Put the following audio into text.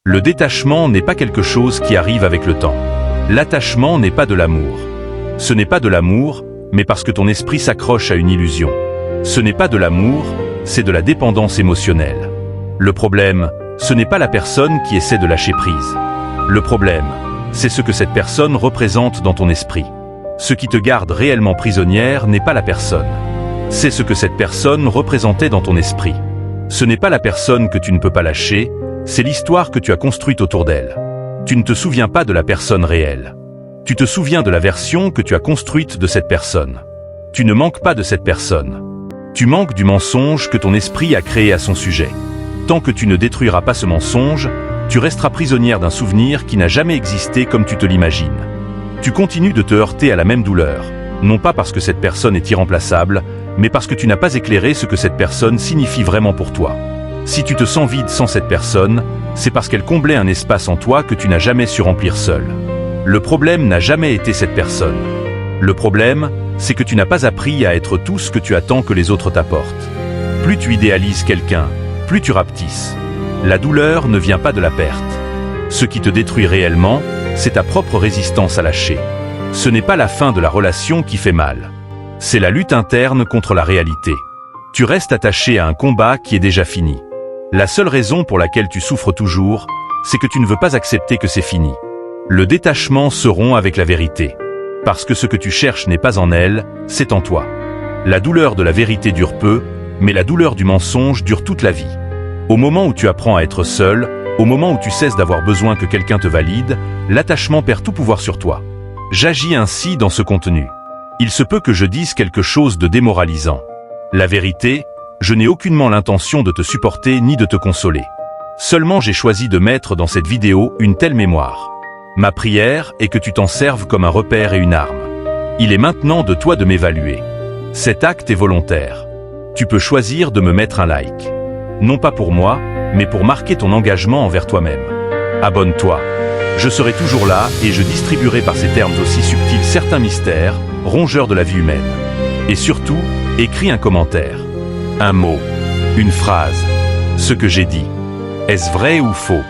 Le détachement n'est pas quelque chose qui arrive avec le temps. L'attachement n'est pas de l'amour. Ce n'est pas de l'amour, mais parce que ton esprit s'accroche à une illusion. Ce n'est pas de l'amour, c'est de la dépendance émotionnelle. Le problème, ce n'est pas la personne qui essaie de lâcher prise. Le problème, c'est ce que cette personne représente dans ton esprit. Ce qui te garde réellement prisonnière n'est pas la personne. C'est ce que cette personne représentait dans ton esprit. Ce n'est pas la personne que tu ne peux pas lâcher, c'est l'histoire que tu as construite autour d'elle. Tu ne te souviens pas de la personne réelle. Tu te souviens de la version que tu as construite de cette personne. Tu ne manques pas de cette personne. Tu manques du mensonge que ton esprit a créé à son sujet. Tant que tu ne détruiras pas ce mensonge, tu resteras prisonnière d'un souvenir qui n'a jamais existé comme tu te l'imagines. Tu continues de te heurter à la même douleur, non pas parce que cette personne est irremplaçable, mais parce que tu n'as pas éclairé ce que cette personne signifie vraiment pour toi. Si tu te sens vide sans cette personne, c'est parce qu'elle comblait un espace en toi que tu n'as jamais su remplir seul. Le problème n'a jamais été cette personne. Le problème, c'est que tu n'as pas appris à être tout ce que tu attends que les autres t'apportent. Plus tu idéalises quelqu'un, plus tu rapetisses. La douleur ne vient pas de la perte. Ce qui te détruit réellement, c'est ta propre résistance à lâcher. Ce n'est pas la fin de la relation qui fait mal. C'est la lutte interne contre la réalité. Tu restes attaché à un combat qui est déjà fini. La seule raison pour laquelle tu souffres toujours, c'est que tu ne veux pas accepter que c'est fini. Le détachement se rompt avec la vérité. Parce que ce que tu cherches n'est pas en elle, c'est en toi. La douleur de la vérité dure peu, mais la douleur du mensonge dure toute la vie. Au moment où tu apprends à être seul, au moment où tu cesses d'avoir besoin que quelqu'un te valide, l'attachement perd tout pouvoir sur toi. J'agis ainsi dans ce contenu. Il se peut que je dise quelque chose de démoralisant. La vérité, je n'ai aucunement l'intention de te supporter ni de te consoler. Seulement j'ai choisi de mettre dans cette vidéo une telle mémoire. Ma prière est que tu t'en serves comme un repère et une arme. Il est maintenant de toi de m'évaluer. Cet acte est volontaire. Tu peux choisir de me mettre un like. Non pas pour moi, mais pour marquer ton engagement envers toi-même. Abonne-toi. Je serai toujours là et je distribuerai par ces termes aussi subtils certains mystères, rongeurs de la vie humaine. Et surtout, écris un commentaire. Un mot. Une phrase. Ce que j'ai dit. Est-ce vrai ou faux ?